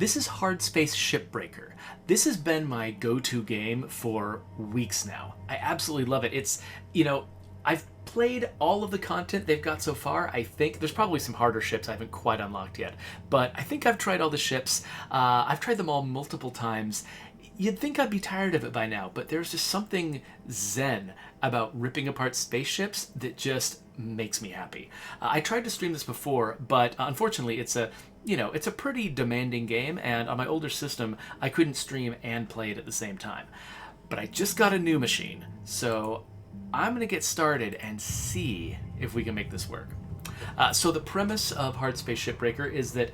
This is Hardspace Shipbreaker. This has been my go-to game for weeks now. I absolutely love it. It's, I've played all of the content they've got so far. I think there's probably some harder ships I haven't quite unlocked yet, but I think I've tried all the ships. I've tried them all multiple times. You'd think I'd be tired of it by now, but there's just something zen about ripping apart spaceships that just makes me happy. I tried to stream this before, but unfortunately it's a pretty demanding game, and on my older system I couldn't stream and play it at the same time. But I just got a new machine, so I'm going to get started and see if we can make this work. So the premise of Hardspace Shipbreaker is that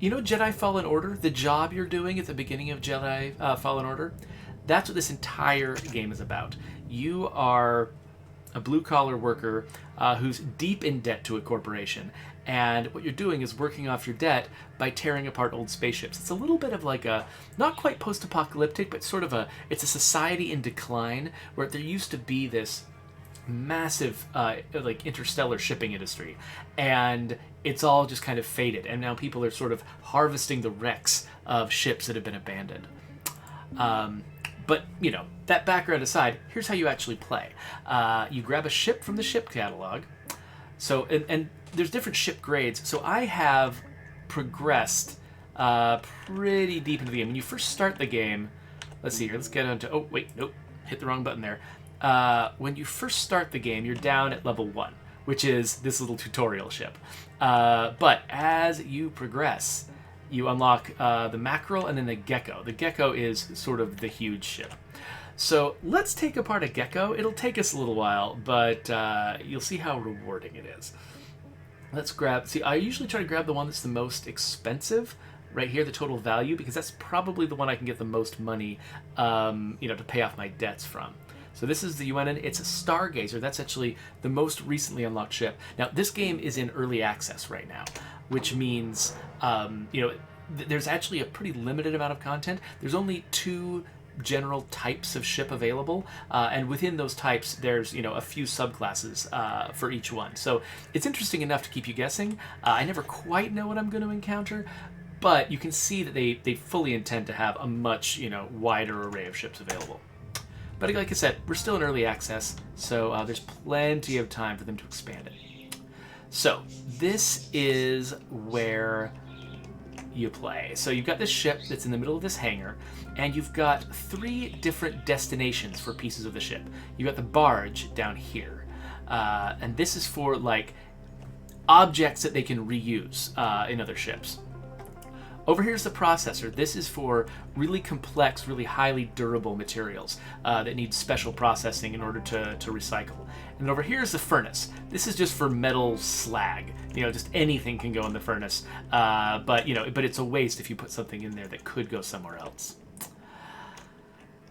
Jedi Fallen Order, the job you're doing at the beginning of Jedi Fallen Order, that's what this entire game is about. You are a blue-collar worker who's deep in debt to a corporation, and what you're doing is working off your debt by tearing apart old spaceships. It's a little bit of like a, not quite post-apocalyptic, but sort of it's a society in decline where there used to be this massive interstellar shipping industry, and it's all just kind of faded, and now people are sort of harvesting the wrecks of ships that have been abandoned. But that background aside, here's how you actually play. You grab a ship from the ship catalog. So and there's different ship grades. So I have progressed pretty deep into the game. When you first start the game, let's see here. Let's get on to. Oh wait, nope, hit the wrong button there. When you first start the game, you're down at level 1, which is this little tutorial ship. But as you progress, you unlock the mackerel and then the gecko. The gecko is sort of the huge ship. So let's take apart a gecko. It'll take us a little while, but you'll see how rewarding it is. Let's grab... See, I usually try to grab the one that's the most expensive, right here, the total value, because that's probably the one I can get the most money, to pay off my debts from. So this is the UNN. It's a Stargazer. That's actually the most recently unlocked ship. Now, this game is in early access right now, which means, there's actually a pretty limited amount of content. There's only 2 general types of ship available, and within those types, there's, a few subclasses for each one. So it's interesting enough to keep you guessing. I never quite know what I'm going to encounter, but you can see that they fully intend to have a much, wider array of ships available. But like I said, we're still in early access, so there's plenty of time for them to expand it. So this is where you play. So you've got this ship that's in the middle of this hangar, and you've got 3 different destinations for pieces of the ship. You've got the barge down here, and this is for like objects that they can reuse in other ships. Over here's the processor. This is for really complex, really highly durable materials that need special processing in order to recycle. And over here is the furnace. This is just for metal slag. Just anything can go in the furnace. But it's a waste if you put something in there that could go somewhere else.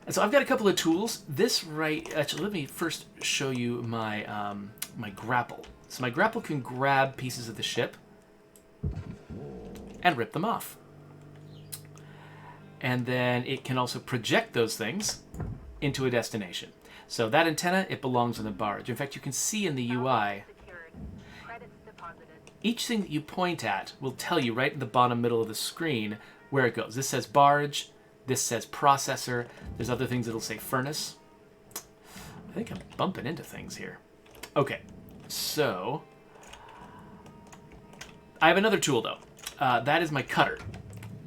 And so I've got a couple of tools. Actually, let me first show you my my grapple. So my grapple can grab pieces of the ship and rip them off. And then it can also project those things into a destination. So that antenna, it belongs on the barge. In fact, you can see in the UI, each thing that you point at will tell you right in the bottom middle of the screen where it goes. This says barge, this says processor, there's other things that'll say furnace. I think I'm bumping into things here. Okay, so I have another tool though. That is my cutter.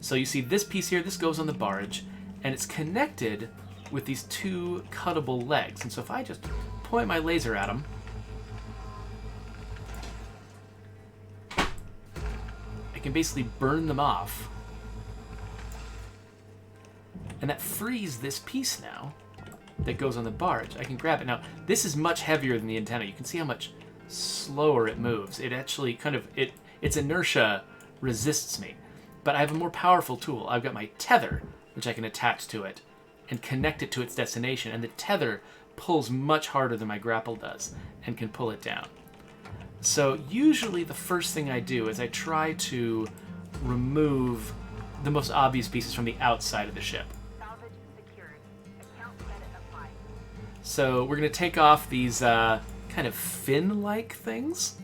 So you see this piece here, this goes on the barge, and it's connected with these 2 cuttable legs. And so if I just point my laser at them, I can basically burn them off. And that frees this piece now that goes on the barge. I can grab it. Now, this is much heavier than the antenna. You can see how much slower it moves. It actually its inertia resists me. But I have a more powerful tool. I've got my tether, which I can attach to it and connect it to its destination. And the tether pulls much harder than my grapple does and can pull it down. So usually the first thing I do is I try to remove the most obvious pieces from the outside of the ship. So we're going to take off these kind of fin-like things.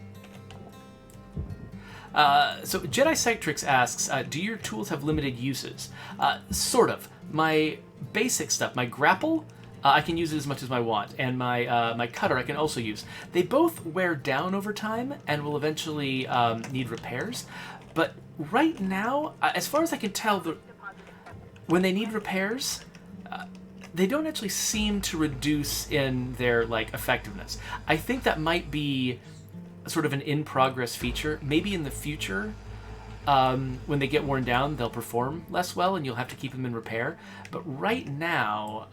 So Jedi Citrix asks, do your tools have limited uses? Sort of. My basic stuff, my grapple, I can use it as much as I want, and my cutter I can also use. They both wear down over time and will eventually need repairs. But right now, as far as I can tell, when they need repairs, they don't actually seem to reduce in their effectiveness. I think that might be sort of an in-progress feature. Maybe in the future, when they get worn down, they'll perform less well and you'll have to keep them in repair. But right now,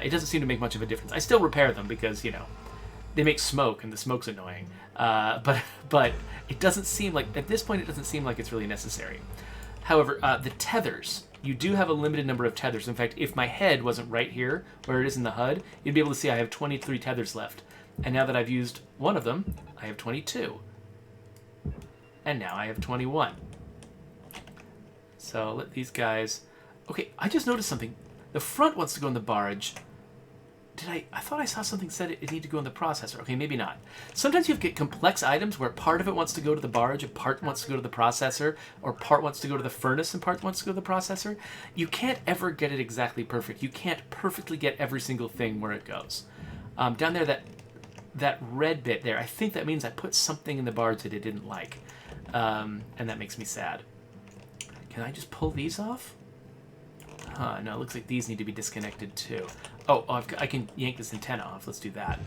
it doesn't seem to make much of a difference. I still repair them because, they make smoke and the smoke's annoying. But it doesn't seem like, at this point, it doesn't seem like it's really necessary. However, the tethers, you do have a limited number of tethers. In fact, if my head wasn't right here, where it is in the HUD, you'd be able to see I have 23 tethers left. And now that I've used one of them, I have 22. And now I have 21. So let these guys... Okay, I just noticed something. The front wants to go in the barge. I thought I saw something said it needed to go in the processor. Okay, maybe not. Sometimes you get complex items where part of it wants to go to the barge, a part wants to go to the processor, or part wants to go to the furnace and part wants to go to the processor. You can't ever get it exactly perfect. You can't perfectly get every single thing where it goes. Down there, that red bit there, I think that means I put something in the barge that it didn't like. And that makes me sad. Can I just pull these off? No, it looks like these need to be disconnected too. Oh, I can yank this antenna off. Let's do that.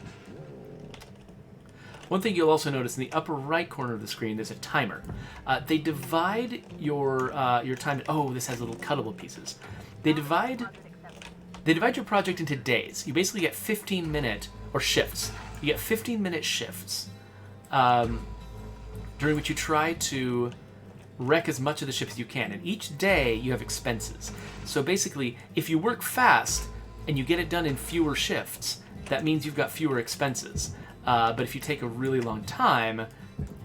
One thing you'll also notice in the upper right corner of the screen, there's a timer. They divide your time. Oh, this has little cuttable pieces. They divide your project into days. You basically get 15-minute or shifts. You get 15-minute shifts, during which you try to wreck as much of the ship as you can. And each day you have expenses. So basically, if you work fast and you get it done in fewer shifts, that means you've got fewer expenses. But if you take a really long time,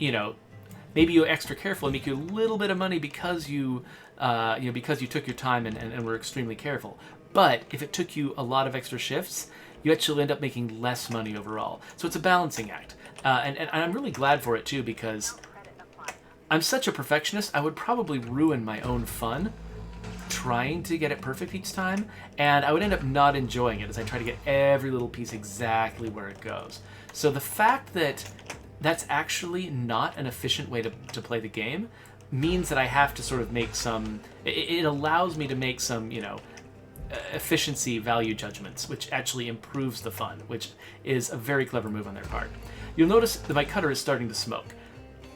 maybe you're extra careful and make you a little bit of money because you took your time and were extremely careful. But if it took you a lot of extra shifts, you actually end up making less money overall. So it's a balancing act. And I'm really glad for it too, because I'm such a perfectionist, I would probably ruin my own fun trying to get it perfect each time, and I would end up not enjoying it as I try to get every little piece exactly where it goes. So the fact that that's actually not an efficient way to play the game means that I have to sort of make some... It allows me to make some, efficiency value judgments, which actually improves the fun, which is a very clever move on their part. You'll notice that my cutter is starting to smoke.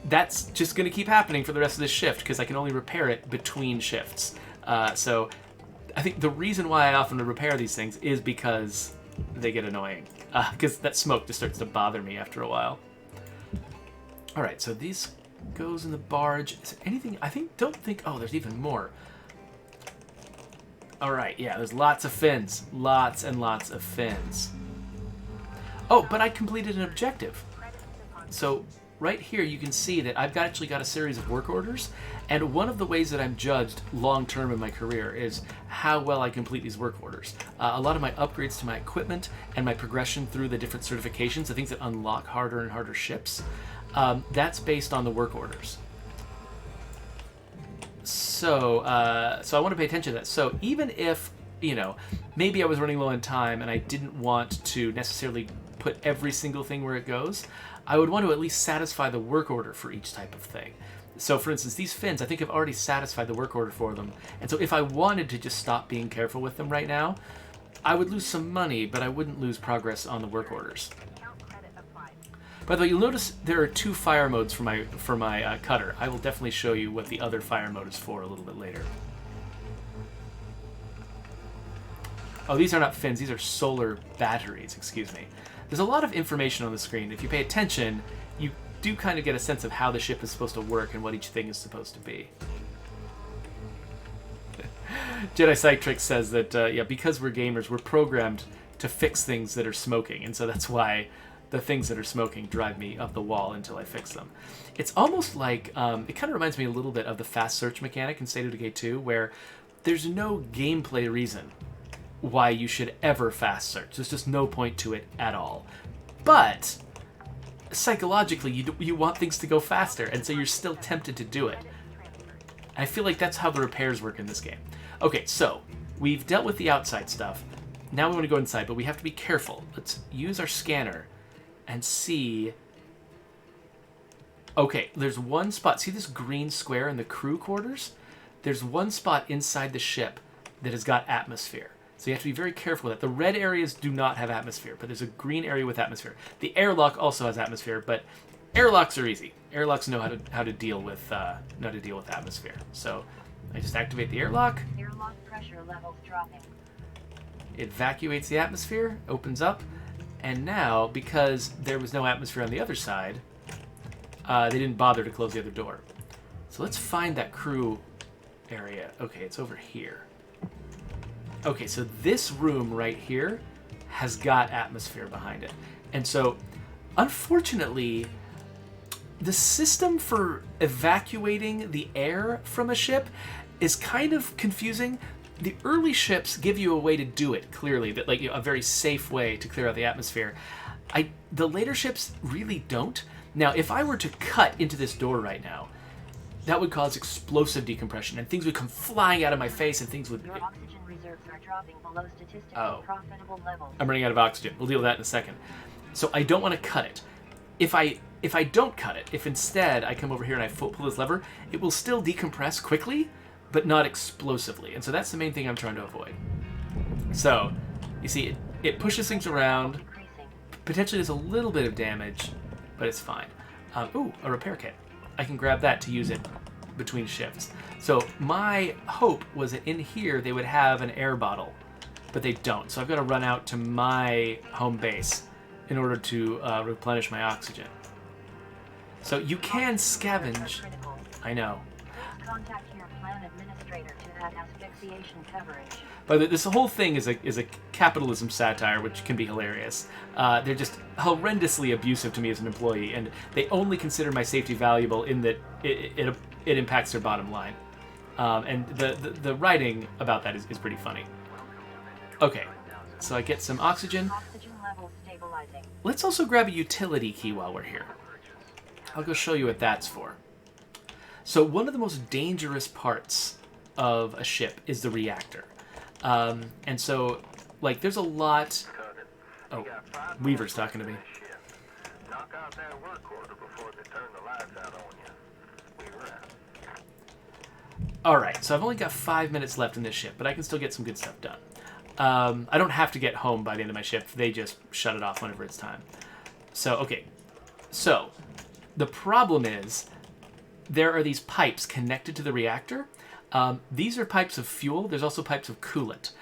That's just going to keep happening for the rest of this shift because I can only repair it between shifts. So I think the reason why I often repair these things is because they get annoying. Because that smoke just starts to bother me after a while. Alright, so these goes in the barge. Is there anything... Don't think... Oh, there's even more. Alright, yeah, there's lots of fins. Lots and lots of fins. Oh, but I completed an objective. So... right here you can see that I've actually got a series of work orders, and one of the ways that I'm judged long-term in my career is how well I complete these work orders. A lot of my upgrades to my equipment and my progression through the different certifications, the things that unlock harder and harder ships, that's based on the work orders. So I want to pay attention to that. So even if, maybe I was running low on time and I didn't want to necessarily put every single thing where it goes, I would want to at least satisfy the work order for each type of thing. So for instance, these fins, I think I've already satisfied the work order for them. And so if I wanted to just stop being careful with them right now, I would lose some money, but I wouldn't lose progress on the work orders. By the way, you'll notice there are 2 fire modes for my cutter. I will definitely show you what the other fire mode is for a little bit later. Oh, these are not fins, these are solar batteries, excuse me. There's a lot of information on the screen. If you pay attention, you do kind of get a sense of how the ship is supposed to work and what each thing is supposed to be. Jedi Citrix says that, because we're gamers, we're programmed to fix things that are smoking, and so that's why the things that are smoking drive me up the wall until I fix them. It's almost like, it kind of reminds me a little bit of the fast search mechanic in State of Decay 2, where there's no gameplay reason why you should ever fast search. There's just no point to it at all. But psychologically, you want things to go faster, and so you're still tempted to do it. I feel like that's how the repairs work in this game. Okay, so we've dealt with the outside stuff. Now we want to go inside, but we have to be careful. Let's use our scanner and see. Okay, there's one spot. See this green square in the crew quarters? There's one spot inside the ship that has got atmosphere. So you have to be very careful with that. The red areas do not have atmosphere, but there's a green area with atmosphere. The airlock also has atmosphere, but airlocks are easy. Airlocks know how to deal with atmosphere. So I just activate the airlock. Airlock pressure levels dropping. It evacuates the atmosphere, opens up, and now because there was no atmosphere on the other side, they didn't bother to close the other door. So let's find that crew area. Okay, it's over here. Okay, so this room right here has got atmosphere behind it. And so, unfortunately, the system for evacuating the air from a ship is kind of confusing. The early ships give you a way to do it, clearly, that like a very safe way to clear out the atmosphere. The later ships really don't. Now, if I were to cut into this door right now, that would cause explosive decompression, and things would come flying out of my face, and things would... Your oxygen reserves are dropping below statistically profitable levels. I'm running out of oxygen. We'll deal with that in a second. So I don't want to cut it. If I don't cut it, if instead I come over here and I pull this lever, it will still decompress quickly, but not explosively. And so that's the main thing I'm trying to avoid. So, you see, it pushes things around, potentially does a little bit of damage, but it's fine. Ooh, a repair kit. I can grab that to use it between shifts. So my hope was that in here they would have an air bottle, but they don't. So I've got to run out to my home base in order to replenish my oxygen. So you can scavenge. I know. Contact your plan administrator to add asphyxiation coverage. But this whole thing is a capitalism satire, which can be hilarious. They're just horrendously abusive to me as an employee, and they only consider my safety valuable in that it impacts their bottom line. And the writing about that is pretty funny. Okay, so I get some oxygen. Oxygen levels stabilizing. Let's also grab a utility key while we're here. I'll go show you what that's for. So one of the most dangerous parts of a ship is the reactor. And so, like, there's a lot... Oh, Weaver's talking to me. Knock out that work order before they turn the lights out on you. Weaver out. Alright, so I've only got 5 minutes left in this ship, but I can still get some good stuff done. I don't have to get home by the end of my shift. They just shut it off whenever it's time. So, okay. So, the problem is there are these pipes connected to the reactor. These are pipes of fuel. There's also pipes of coolant.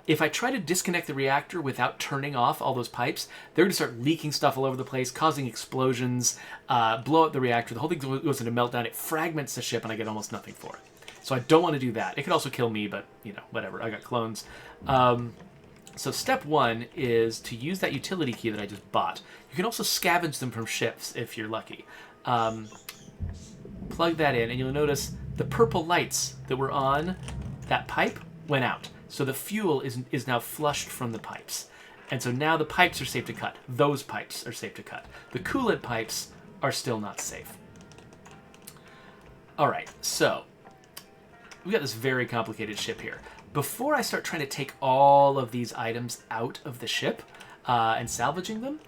If I try to disconnect the reactor without turning off all those pipes, they're going to start leaking stuff all over the place, causing explosions, blow up the reactor. The whole thing goes into meltdown. It fragments the ship, and I get almost nothing for it. So I don't want to do that. It could also kill me, but, you know, whatever. I got clones. So step one is to use that utility key that I just bought. You can also scavenge them from ships if you're lucky. Plug that in, and you'll notice the purple lights that were on that pipe went out. So the fuel is now flushed from the pipes. And so now the pipes are safe to cut. Those pipes are safe to cut. The coolant pipes are still not safe. All right, so we got this very complicated ship here. Before I start trying to take all of these items out of the ship and salvaging them,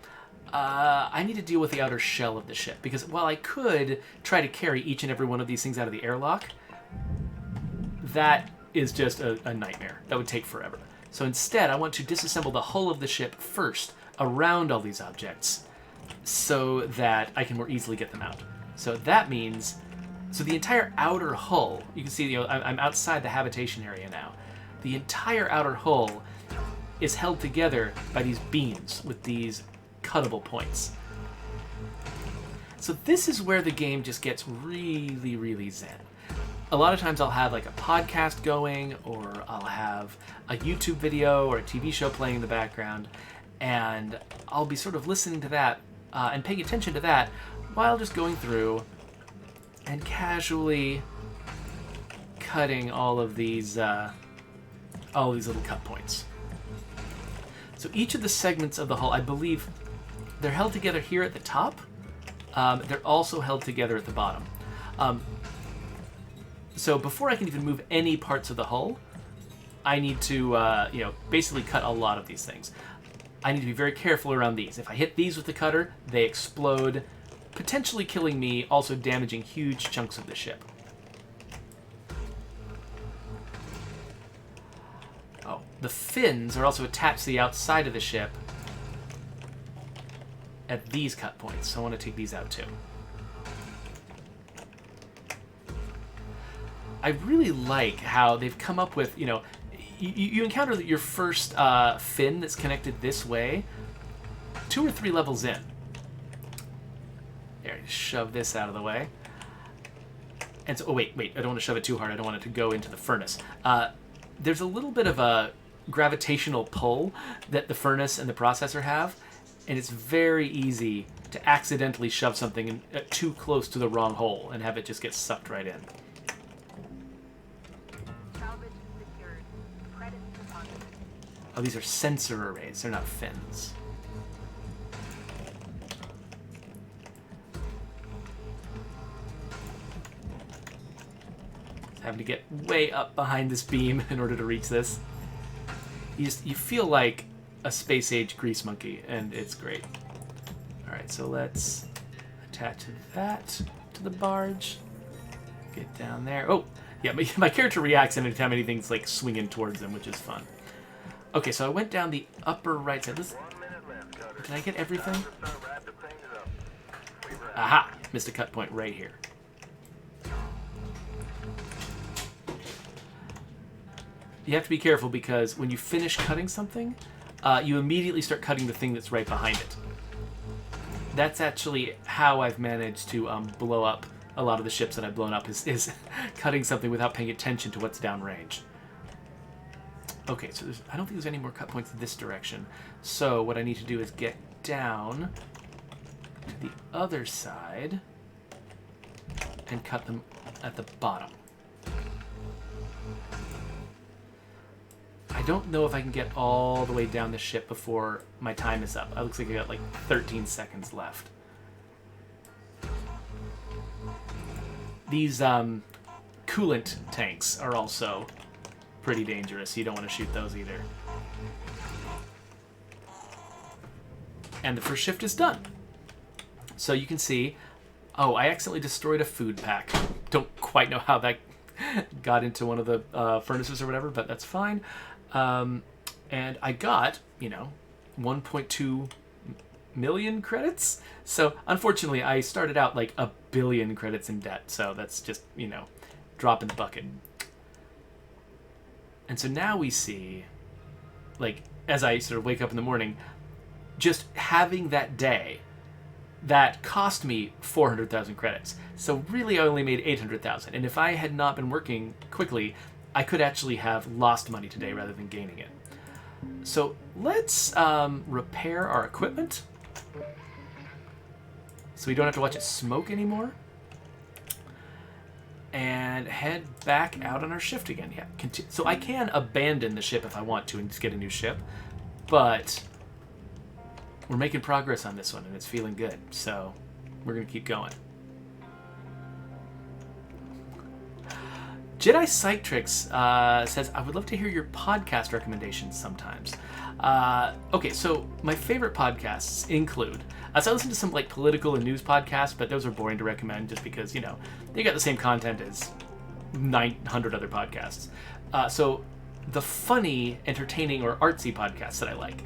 I need to deal with the outer shell of the ship, because while I could try to carry each and every one of these things out of the airlock, that is just a nightmare. That would take forever. So instead, I want to disassemble the hull of the ship first around all these objects so that I can more easily get them out. So that means, so the entire outer hull, you can see, you know, I'm outside the habitation area now. The entire outer hull is held together by these beams with these cuttable points. So this is where the game just gets really, really zen. A lot of times I'll have like a podcast going, or I'll have a YouTube video or a TV show playing in the background, and I'll be sort of listening to that and paying attention to that while just going through and casually cutting all of these little cut points. So each of the segments of the hull, I believe, they're held together here at the top, They're also held together at the bottom. So before I can even move any parts of the hull, I need to, basically cut a lot of these things. I need to be very careful around these. If I hit these with the cutter, they explode, potentially killing me, also damaging huge chunks of the ship. Oh, the fins are also attached to the outside of the ship at these cut points, so I want to take these out too. I really like how they've come up with, you encounter your first fin that's connected this way 2 or 3 levels in. There, shove this out of the way. And so, wait, I don't want to shove it too hard. I don't want it to go into the furnace. There's a little bit of a gravitational pull that the furnace and the processor have, and it's very easy to accidentally shove something too close to the wrong hole and have it just get sucked right in. Oh, these are sensor arrays. They're not fins. Having to get way up behind this beam in order to reach this. You feel like a space-age grease monkey, and it's great. Alright, so let's attach that to the barge. Get down there. Oh, yeah, my character reacts anytime anything's like swinging towards them, which is fun. Okay, so I went down the upper right side. Did I get everything? Aha! Missed a cut point right here. You have to be careful because when you finish cutting something, you immediately start cutting the thing that's right behind it. That's actually how I've managed to blow up a lot of the ships that I've blown up, is cutting something without paying attention to what's downrange. Okay, so I don't think there's any more cut points in this direction. So what I need to do is get down to the other side and cut them at the bottom. I don't know if I can get all the way down the ship before my time is up. It looks like I got like 13 seconds left. These coolant tanks are also pretty dangerous. You don't want to shoot those either. And the first shift is done. So you can see, oh, I accidentally destroyed a food pack. Don't quite know how that got into one of the furnaces or whatever, but that's fine. And I got, 1.2 million credits. So unfortunately, I started out like 1 billion credits in debt. So that's just, drop in the bucket. And so now we see, like, as I sort of wake up in the morning, just having that day, that cost me 400,000 credits. So really I only made 800,000. And if I had not been working quickly, I could actually have lost money today rather than gaining it. So let's repair our equipment so we don't have to watch it smoke anymore. And head back out on our shift again. Yeah, so I can abandon the ship if I want to and just get a new ship, but we're making progress on this one and it's feeling good, so we're gonna keep going. Jedi Psych Tricks says, I would love to hear your podcast recommendations sometimes. Okay, so my favorite podcasts include, so I listen to some like political and news podcasts, but those are boring to recommend just because, they got the same content as 900 other podcasts. So the funny, entertaining, or artsy podcasts that I like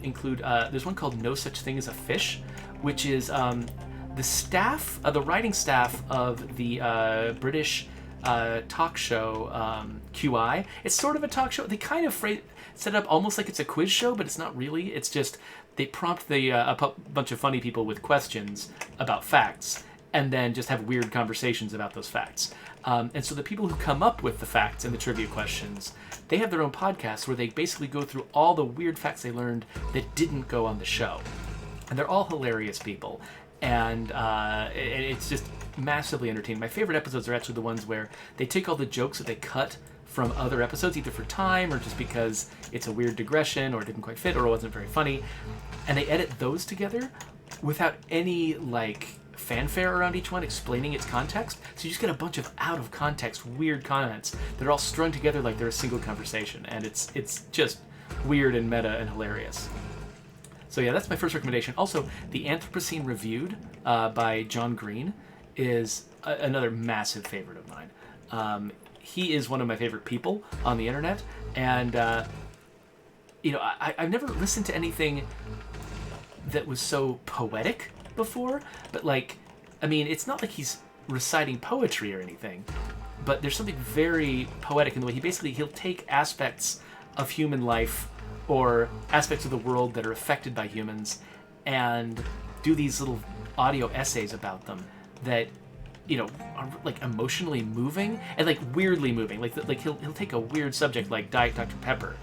include, there's one called No Such Thing as a Fish, which is the staff, the writing staff of the British talk show QI. It's sort of a talk show. They kind of set it up almost like it's a quiz show, but it's not really. It's just they prompt a bunch of funny people with questions about facts, and then just have weird conversations about those facts. And so the people who come up with the facts and the trivia questions, they have their own podcast where they basically go through all the weird facts they learned that didn't go on the show. And they're all hilarious people. And it's just massively entertaining. My favorite episodes are actually the ones where they take all the jokes that they cut from other episodes, either for time or just because it's a weird digression or didn't quite fit or it wasn't very funny, and they edit those together. without any, like, fanfare around each one explaining its context. So you just get a bunch of out-of-context, weird comments that are all strung together like they're a single conversation. And it's just weird and meta and hilarious. So yeah, that's my first recommendation. Also, The Anthropocene Reviewed by John Green is another massive favorite of mine. He is one of my favorite people on the internet, and I've never listened to anything that was so poetic before, but it's not like he's reciting poetry or anything, but there's something very poetic in the way he'll take aspects of human life or aspects of the world that are affected by humans and do these little audio essays about them that are like emotionally moving and like weirdly moving. Like he'll take a weird subject like Diet Dr. Pepper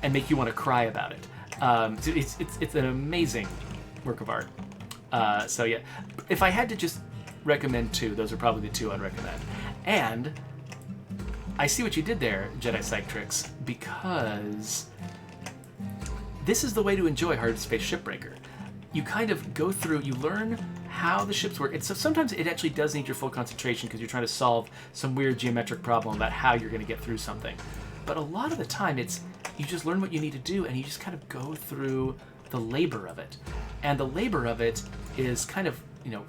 and make you want to cry about it. So it's an amazing work of art. So yeah, if I had to just recommend two, those are probably the two I'd recommend. And I see what you did there, Jedi Psych-Trix, because this is the way to enjoy Hardspace Shipbreaker. You kind of go through, you learn how the ships work. And so sometimes it actually does need your full concentration because you're trying to solve some weird geometric problem about how you're going to get through something. But a lot of the time you just learn what you need to do and you just kind of go through the labor of it. And the labor of it is kind of,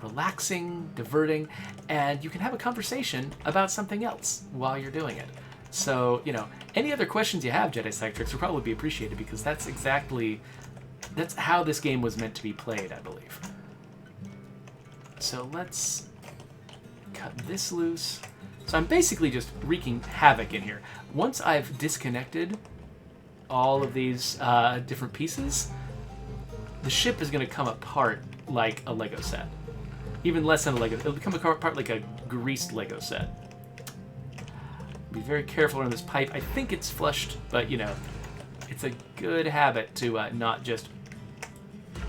relaxing, diverting, and you can have a conversation about something else while you're doing it. So, any other questions you have, Jedi Psych-Trix, will probably be appreciated because that's how this game was meant to be played, I believe. So let's cut this loose. So I'm basically just wreaking havoc in here. Once I've disconnected all of these different pieces, the ship is going to come apart like a Lego set. Even less than a Lego. It'll come apart like a greased Lego set. Be very careful around this pipe. I think it's flushed, but it's a good habit to not just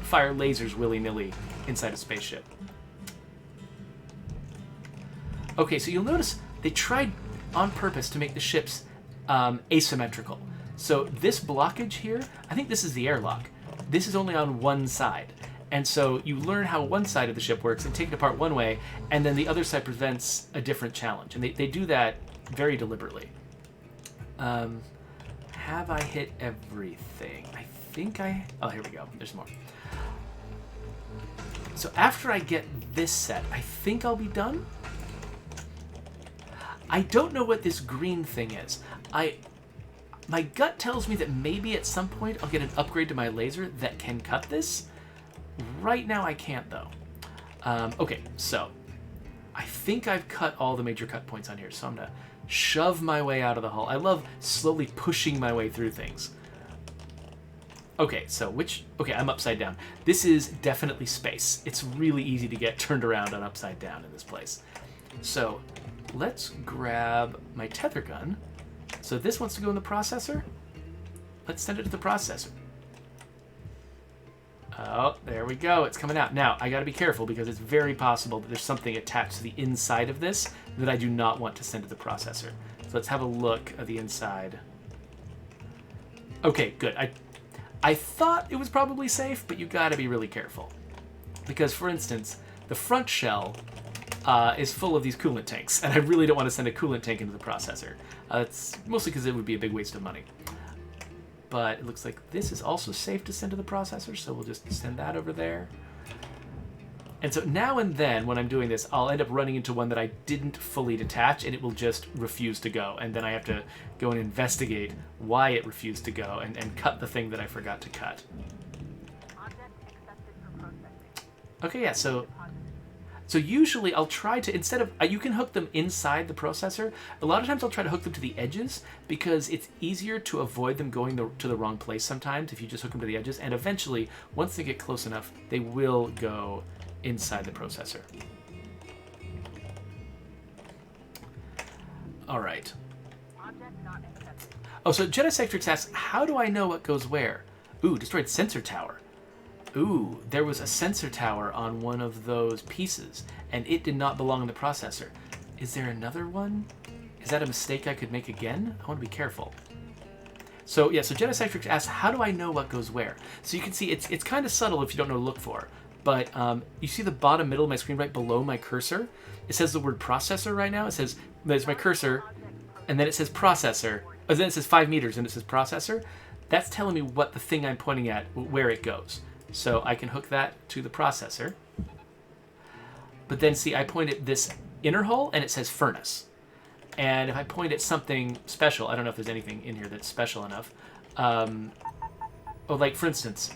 fire lasers willy-nilly inside a spaceship. Okay, so you'll notice they tried on purpose to make the ships asymmetrical. So this blockage here, I think this is the airlock. This is only on one side. And so you learn how one side of the ship works and take it apart one way, and then the other side presents a different challenge. And they do that very deliberately. Have I hit everything? I think oh, here we go. There's more. So after I get this set, I think I'll be done. I don't know what this green thing is. My gut tells me that maybe at some point I'll get an upgrade to my laser that can cut this. Right now I can't, though. Okay, so I think I've cut all the major cut points on here, so I'm going to shove my way out of the hull. I love slowly pushing my way through things. Okay, so okay, I'm upside down. This is definitely space. It's really easy to get turned around on upside down in this place. So let's grab my tether gun. So this wants to go in the processor. Let's send it to the processor. Oh, there we go. It's coming out. Now, I got to be careful because it's very possible that there's something attached to the inside of this that I do not want to send to the processor. So let's have a look at the inside. Okay, good. I thought it was probably safe, but you got to be really careful. Because, for instance, the front shell is full of these coolant tanks, and I really don't want to send a coolant tank into the processor. It's mostly because it would be a big waste of money. But it looks like this is also safe to send to the processor, so we'll just send that over there. And so now and then, when I'm doing this, I'll end up running into one that I didn't fully detach, and it will just refuse to go. And then I have to go and investigate why it refused to go and cut the thing that I forgot to cut. Okay, yeah, so usually I'll try to, instead of, you can hook them inside the processor. A lot of times I'll try to hook them to the edges because it's easier to avoid them going to the wrong place sometimes if you just hook them to the edges. And eventually, once they get close enough, they will go inside the processor. All right. Oh, so Jedi Psych-Trix asks, how do I know what goes where? Ooh, destroyed sensor tower. Ooh, there was a sensor tower on one of those pieces, and it did not belong in the processor. Is there another one? Is that a mistake I could make again? I want to be careful. So yeah, so Jedi Psych-Trix asks, how do I know what goes where? So you can see it's kind of subtle if you don't know to look for, but you see the bottom middle of my screen right below my cursor? It says the word processor right now. It says, there's my cursor, and then it says processor. Oh, then it says 5 meters, and it says processor. That's telling me what the thing I'm pointing at, where it goes. So I can hook that to the processor. But then see, I point at this inner hull, and it says furnace. And if I point at something special, I don't know if there's anything in here that's special enough. Like, for instance,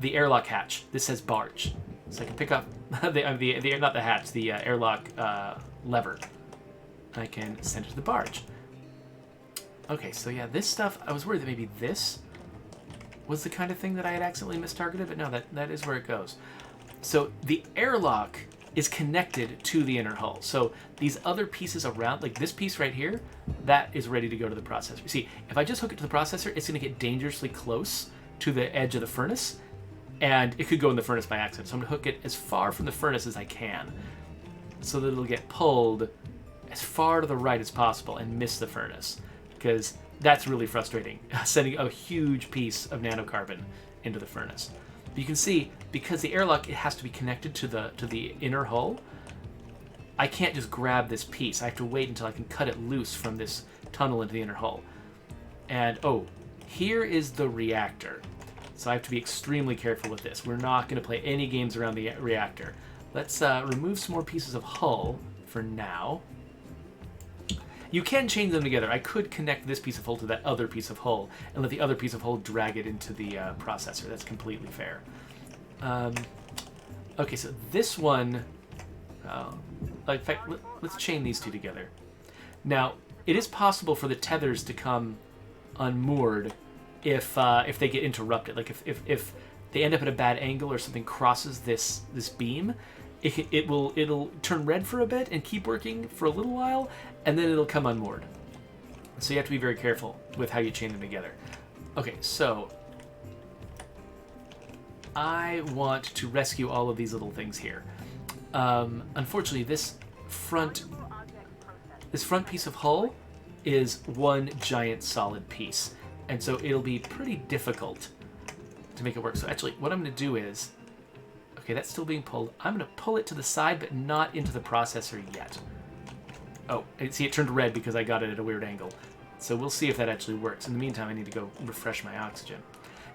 the airlock hatch. This says barge. So I can pick up not the hatch, the airlock lever. I can send it to the barge. Okay, so yeah, this stuff, I was worried that maybe this was the kind of thing that I had accidentally mistargeted, but no, that is where it goes. So the airlock is connected to the inner hull. So these other pieces around, like this piece right here, that is ready to go to the processor. See, if I just hook it to the processor, it's going to get dangerously close to the edge of the furnace, and it could go in the furnace by accident. So I'm going to hook it as far from the furnace as I can, so that it'll get pulled as far to the right as possible and miss the furnace, because that's really frustrating, sending a huge piece of nanocarbon into the furnace. But you can see, because the airlock, it has to be connected to the inner hull, I can't just grab this piece. I have to wait until I can cut it loose from this tunnel into the inner hull. And, oh, here is the reactor. So I have to be extremely careful with this. We're not going to play any games around the reactor. Let's remove some more pieces of hull for now. You can chain them together. I could connect this piece of hull to that other piece of hull and let the other piece of hull drag it into the processor. That's completely fair. Okay, so this one... in fact, let's chain these two together. Now, it is possible for the tethers to come unmoored if they get interrupted. Like if they end up at a bad angle or something crosses this beam, it'll turn red for a bit and keep working for a little while, and then it'll come unmoored. So you have to be very careful with how you chain them together. Okay, so I want to rescue all of these little things here. Unfortunately, this front piece of hull is one giant solid piece, and so it'll be pretty difficult to make it work. So actually, what I'm going to do is, okay, that's still being pulled. I'm going to pull it to the side, but not into the processor yet. Oh, and see, it turned red because I got it at a weird angle. So we'll see if that actually works. In the meantime, I need to go refresh my oxygen.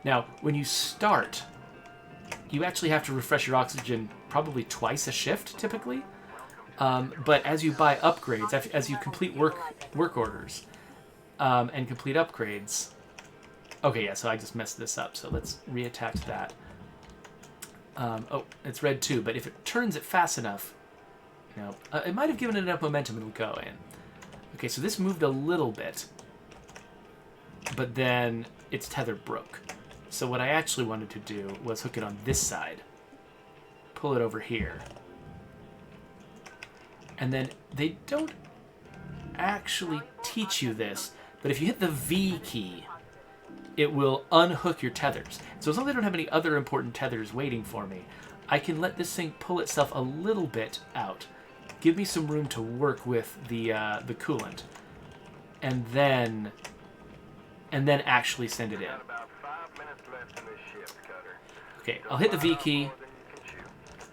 Now, when you start, you actually have to refresh your oxygen probably twice a shift, typically. But as you buy upgrades, as you complete work orders and complete upgrades... Okay, yeah, so I just messed this up, so let's reattach that. Oh, it's red too, but if it turns it fast enough, you know, it might have given it enough momentum, it'll go in. Okay, so this moved a little bit, but then its tether broke. So what I actually wanted to do was hook it on this side, pull it over here, and then they don't actually teach you this, but if you hit the V key, it will unhook your tethers. So as long as I don't have any other important tethers waiting for me, I can let this thing pull itself a little bit out, give me some room to work with the coolant, and then actually send it in. Okay, I'll hit the V key,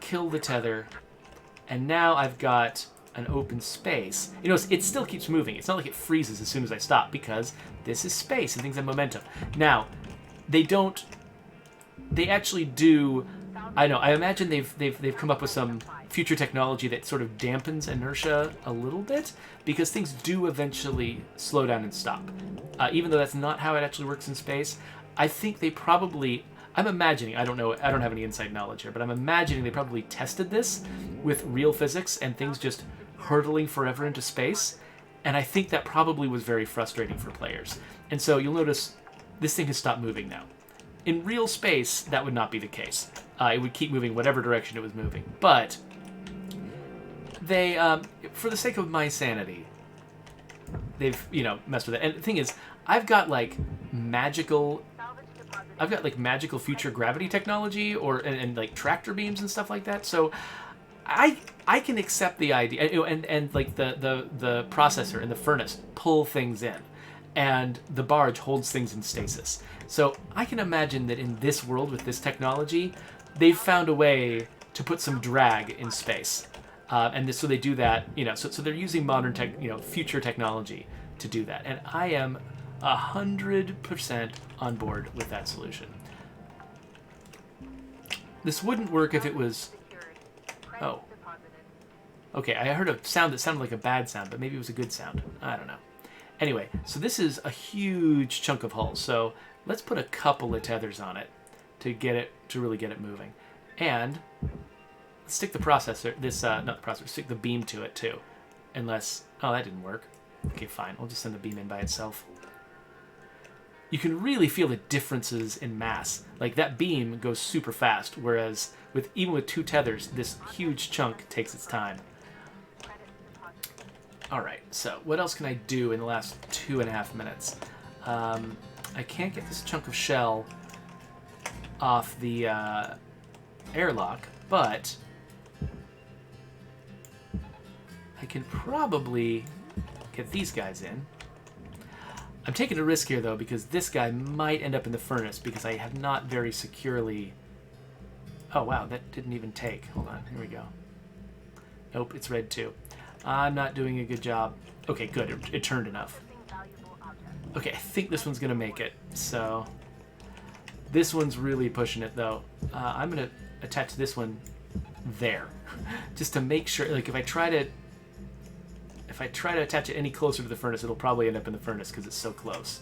kill the tether, and now I've got an open space. You know, it still keeps moving. It's not like it freezes as soon as I stop, because this is space and things have momentum. Now, they actually do, I know, I imagine they've come up with some future technology that sort of dampens inertia a little bit, because things do eventually slow down and stop. Even though that's not how it actually works in space, I think they probably, I'm imagining, I don't know, I don't have any inside knowledge here, but I'm imagining they probably tested this with real physics and things just hurtling forever into space, and I think that probably was very frustrating for players. And so you'll notice this thing has stopped moving now. In real space, that would not be the case. It would keep moving whatever direction it was moving. But they, for the sake of my sanity, they've, messed with it. And the thing is, I've got like magical future gravity technology and like tractor beams and stuff like that. So I can accept the idea, and like the processor and the furnace pull things in, and the barge holds things in stasis. So I can imagine that in this world with this technology, they've found a way to put some drag in space. So they do that, so they're using modern tech, future technology to do that. And I am 100% on board with that solution. This wouldn't work if it was... Oh. Okay, I heard a sound that sounded like a bad sound, but maybe it was a good sound. I don't know. Anyway, so this is a huge chunk of hull. So let's put a couple of tethers on it to really get it moving. And let's stick the processor, stick the beam to it too. Unless, oh, that didn't work. Okay, fine. We'll just send the beam in by itself. You can really feel the differences in mass. Like, that beam goes super fast, whereas even with 2 tethers, this huge chunk takes its time. Alright, so what else can I do in the last 2.5 minutes? I can't get this chunk of shell off the airlock, but I can probably get these guys in. I'm taking a risk here, though, because this guy might end up in the furnace because I have not very securely... Oh, wow, that didn't even take. Hold on, here we go. Nope, it's red, too. I'm not doing a good job. Okay, good, it turned enough. Okay, I think this one's going to make it, so... This one's really pushing it, though. I'm going to attach this one there, just to make sure, like, if I try to attach it any closer to the furnace, it'll probably end up in the furnace because it's so close.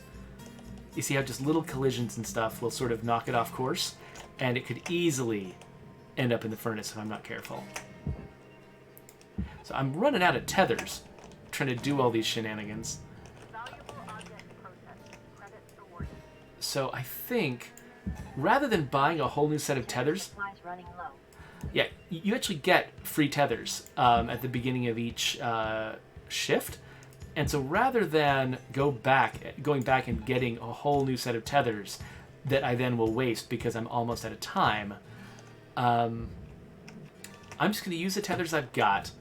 You see how just little collisions and stuff will sort of knock it off course, and it could easily end up in the furnace if I'm not careful. So I'm running out of tethers trying to do all these shenanigans. So I think, rather than buying a whole new set of tethers, yeah, you actually get free tethers at the beginning of each shift. And so rather than going back and getting a whole new set of tethers that I then will waste because I'm almost out of time, I'm just going to use the tethers I've got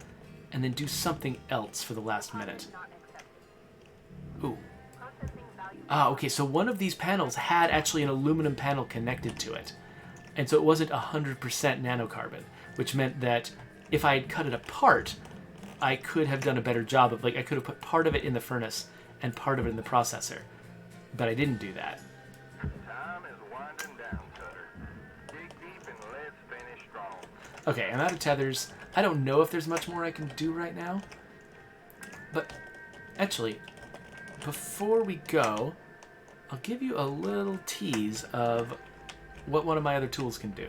and then do something else for the last minute. Ooh. Ah, okay, so one of these panels had actually an aluminum panel connected to it. And so it wasn't 100% nanocarbon, which meant that if I had cut it apart, I could have done a better job of, like, I could have put part of it in the furnace and part of it in the processor. But I didn't do that. Time is winding down, Cutter. Dig deep and let's finish strong. Okay, I'm out of tethers. I don't know if there's much more I can do right now. But, actually, before we go, I'll give you a little tease of what one of my other tools can do.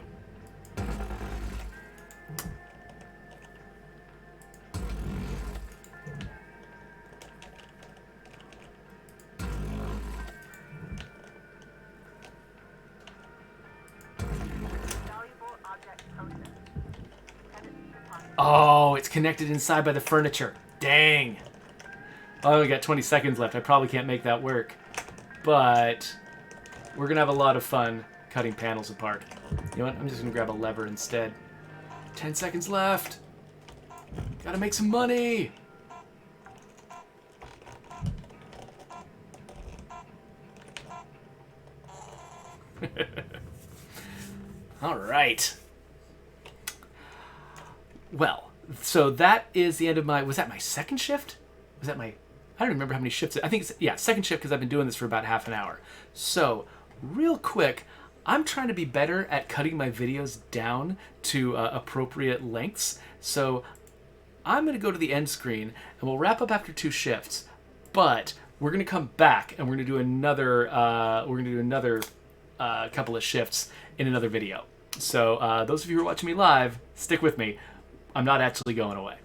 Oh, it's connected inside by the furniture. Dang. I only got 20 seconds left. I probably can't make that work. But we're going to have a lot of fun cutting panels apart. You know what? I'm just going to grab a lever instead. 10 seconds left. Gotta make some money. All right. Well, so that is the end of my... Was that my second shift? Was that my... I don't remember how many shifts... I think it's... Yeah, second shift because I've been doing this for about half an hour. So, real quick, I'm trying to be better at cutting my videos down to appropriate lengths. So, I'm going to go to the end screen and we'll wrap up after 2 shifts. But we're going to come back and we're going to do another... couple of shifts in another video. So, those of you who are watching me live, stick with me. I'm not actually going away.